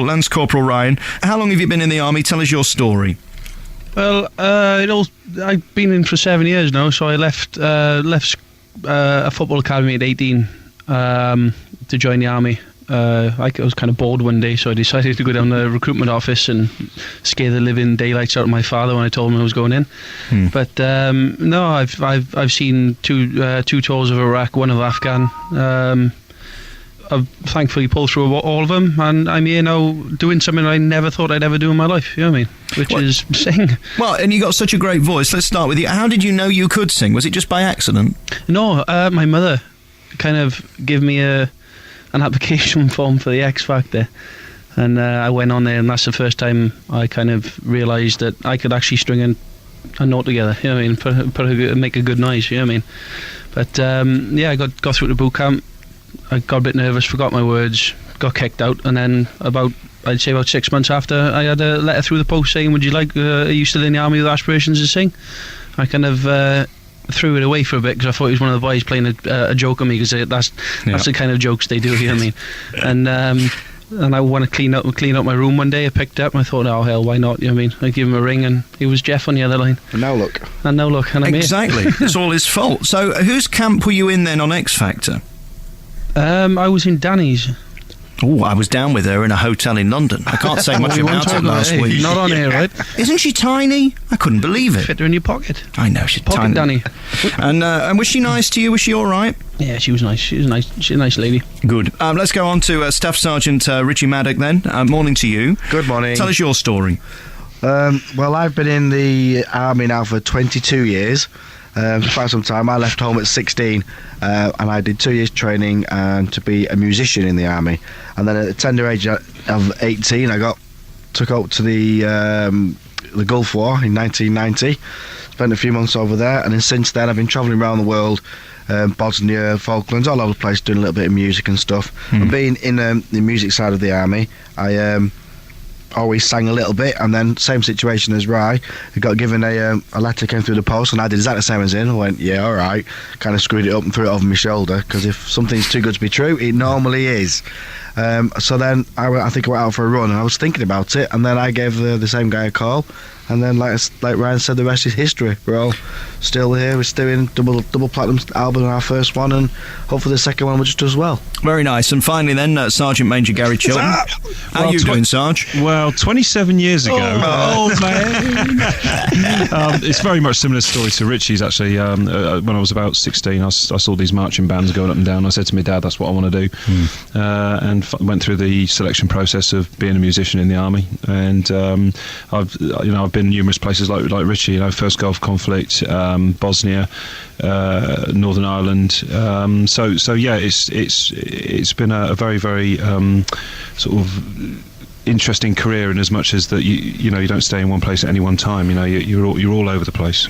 Lance Corporal Ryan, how long have you been in the army? Tell us your story. Well, I've been in for 7 years now, so I left a football academy at 18 to join the army. I was kind of bored one day, so I decided to go down to the recruitment office and scare the living daylights out of my father when I told him I was going in. But no, I've seen two tours of Iraq, one of Afghan. I've thankfully pulled through all of them, and I'm here now doing something I never thought I'd ever do in my life, you know what I mean? Which is sing. Well, and you got such a great voice. Let's start with you. How did you know you could sing? Was it just by accident? No, my mother kind of gave me an application form for the X Factor, and I went on there, and that's the first time I kind of realised that I could actually string a note together, you know what I mean? Make a good noise, you know what I mean? But yeah, I got through the boot camp. I got a bit nervous, forgot my words, got kicked out, and then I'd say about 6 months after, I had a letter through the post saying, would you like, are you still in the army with aspirations to sing? I kind of threw it away for a bit because I thought he was one of the boys playing a joke on me, because that's the kind of jokes they do, you know what I mean? And I want to clean up my room one day. I picked it up and I thought, oh hell, why not? You know what I mean? I give him a ring and he was Jeff on the other line. And now look. And I'm exactly. here. It's all his fault. So whose camp were you in then on X Factor? I was in Danny's. Oh, I was down with her in a hotel in London. I can't say much about it last week. Not on here, right? Isn't she tiny? I couldn't believe it. Fit her in your pocket. I know, she's pocket tiny. Danny. And was she nice to you? Was she all right? Yeah, she was nice. She's a nice lady. Good. Let's go on to Staff Sergeant Richie Maddocks then. Morning to you. Good morning. Tell us your story. Well, I've been in the army now for 22 years. Quite some time. I left home at 16 and I did 2 years training to be a musician in the army, and then at the tender age of 18 I got took out to the Gulf War in 1990, spent a few months over there, and then since then I've been travelling around the world, Bosnia, Falklands, all over the place, doing a little bit of music and stuff. And being in the music side of the army, I always sang a little bit, and then same situation as Rye. I got given a letter came through the post, and I did exactly the same as him. I went, yeah, all right, kind of screwed it up and threw it over my shoulder, because if something's too good to be true, it normally is. So then I think I went out for a run, and I was thinking about it, and then I gave the same guy a call, and then like Ryan said, the rest is history. We're all still here. We're still in double platinum album, our first one, and hopefully the second one will just do as well. Very nice. And finally then, Sergeant Major Gary Chilton. How are you doing, Sarge? Well, 27 years ago. Oh man. It's very much similar story to Richie's, actually. When I was about 16, I saw these marching bands going up and down. I said to my dad, that's what I want to do. And went through the selection process of being a musician in the army. And I've been numerous places like Richie, first Gulf conflict, Bosnia, Northern Ireland. So yeah, it's been a very, very sort of interesting career, in as much as that you don't stay in one place at any one time. You're all over the place.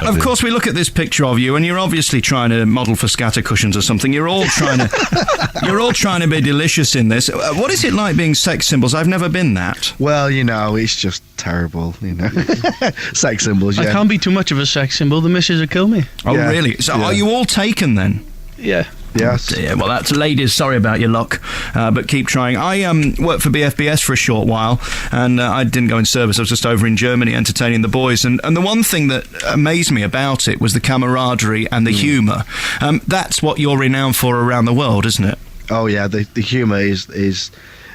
Of course, we look at this picture of you, and you're obviously trying to model for scatter cushions or something. You're all trying to be delicious in this. What is it like being sex symbols? I've never been that. Well, it's just terrible. Sex symbols. Yeah. I can't be too much of a sex symbol. The missus will kill me. Oh, yeah. Really? So are you all taken then? Yeah. Yes. Yeah, well, that's ladies. Sorry about your luck, but keep trying. I worked for BFBS for a short while, and I didn't go in service. I was just over in Germany entertaining the boys, and the one thing that amazed me about it was the camaraderie and the humour. That's what you're renowned for around the world, isn't it? Oh yeah, the humour is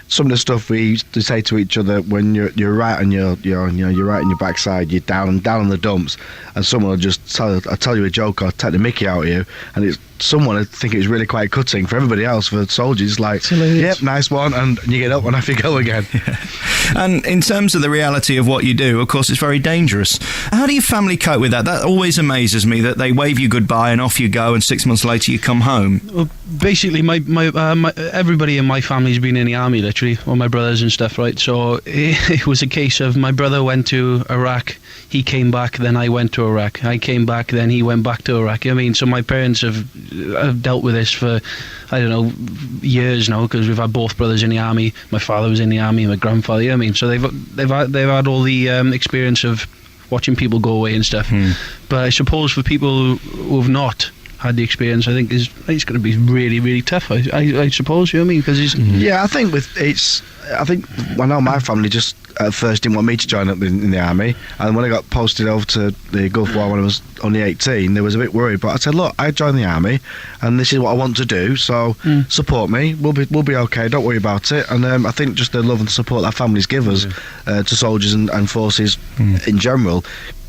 some of the stuff we used to say to each other when you're right on you're right on your backside, you're down in the dumps, and someone will just tell you a joke or take the mickey out of you, and someone would think it's really quite cutting. For everybody else, for soldiers, like, yep, nice one, and you get up and off you go again. Yeah. And in terms of the reality of what you do, of course, it's very dangerous. How do your family cope with that? That always amazes me, that they wave you goodbye and off you go, and 6 months later you come home. Well, basically, my everybody in my family's been in the army, literally, all my brothers and stuff, right? So it was a case of my brother went to Iraq, he came back, then I went to Iraq. I came back, then he went back to Iraq. I mean, so my parents have dealt with this for, I don't know, years now, because we've had both brothers in the army. My father was in the army, my grandfather. You know what I mean? So they've had all the experience of watching people go away and stuff. But I suppose for people who have not, had the experience, I think it's going to be really, really tough. I suppose, you know what I mean? Because yeah, I think I know my family just at first didn't want me to join up in the army, and when I got posted over to the Gulf War when I was only 18, they was a bit worried. But I said, look, I joined the army, and this is what I want to do. So support me. We'll be okay. Don't worry about it. And I think just the love and support that families give us to soldiers and forces in general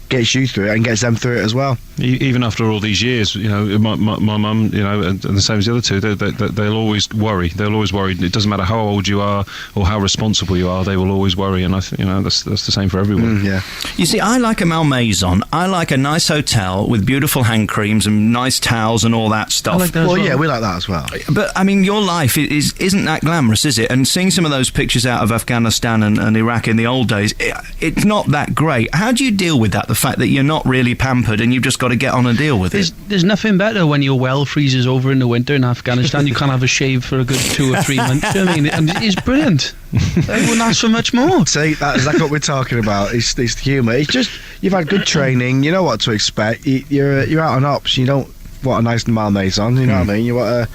gets you through it and gets them through it as well. Even after all these years, you know, my mum, you know, and the same as the other two, they'll always worry. They'll always worry. It doesn't matter how old you are or how responsible you are. They will always worry, and I think, you know, that's the same for everyone. Yeah. You see, I like a Malmaison. I like a nice hotel with beautiful hand creams and nice towels and all that stuff. I like that as well. Yeah, we like that as well. But I mean, your life isn't that glamorous, is it? And seeing some of those pictures out of Afghanistan and Iraq in the old days, it's not that great. How do you deal with that? The fact that you're not really pampered and you've just got to get on and deal with it. There's nothing better when your well freezes over in the winter in Afghanistan. You can't have a shave for a good 2 or 3 months. You know what I mean? And it's brilliant. I wouldn't ask for much more. See, that's like what we're talking about. It's humour. It's just you've had good training. You know what to expect. You're out on ops. You don't want a nice Malmaison. You know what I mean? You want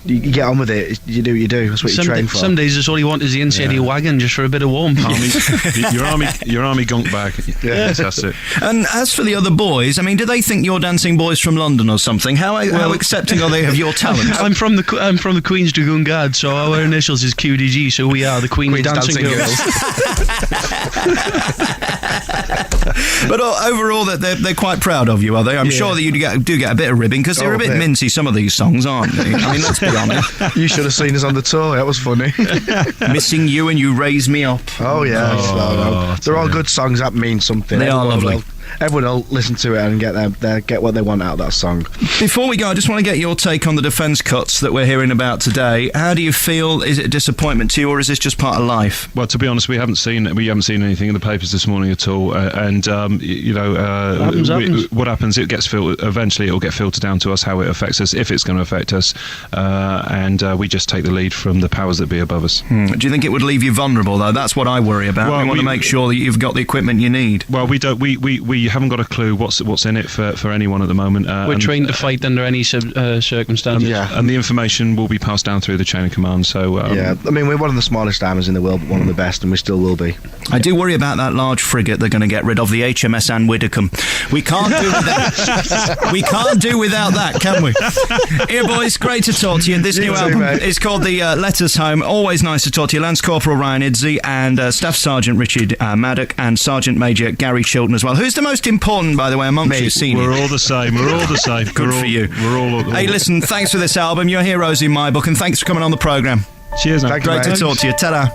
you get on with it. You do what you do. That's what you train for. Some days that's all you want is the inside of your wagon just for a bit of warmth. Your army gunk bag. Yeah, that's it. And as for the other boys, I mean, do they think you're dancing boys from London or something? How accepting are they of your talent? I'm from the Queen's Dragoon Guard, so our initials is QDG. So we are the Queen's Dancing Girls. But overall, they're quite proud of you, are they? I'm sure that you do get a bit of ribbing because they're a bit mincy. Some of these songs, aren't they? I mean, let's be honest. You should have seen us on the tour. That was funny. Missing you and you raise me up. Oh yeah, they're all good songs that mean something. They are lovely. Everyone will listen to it and get what they want out of that song. Before we go, I just want to get your take on the defence cuts that we're hearing about today. How do you feel? Is it a disappointment to you, or is this just part of life? Well, to be honest, we haven't seen anything in the papers this morning at all. What happens? It gets eventually, it will get filtered down to us how it affects us, if it's going to affect us, and we just take the lead from the powers that be above us. Do you think it would leave you vulnerable, though? That's what I worry about. Well, we want to make sure that you've got the equipment you need. Well, we don't. We haven't got a clue what's in it for anyone at the moment. We're trained to fight under any circumstances. And the information will be passed down through the chain of command. So I mean, we're one of the smallest armies in the world, but one of the best, and we still will be. I do worry about that large frigate they're going to get rid of, the HMS Anne Widdecombe. We can't do without. We can't do without that, can we? Here, boys, great to talk to you. This new album is called The Letters Home. Always nice to talk to you. Lance Corporal Ryan Idzi and Staff Sergeant Richie Maddocks and Sergeant Major Gary Chilton as well. Who's the most important, by the way, amongst you seniors? We're all the same. Good for you. We're all hey, listen, thanks for this album. You're heroes in my book, and thanks for coming on the programme. Cheers, man. Great to talk to you. Ta-da.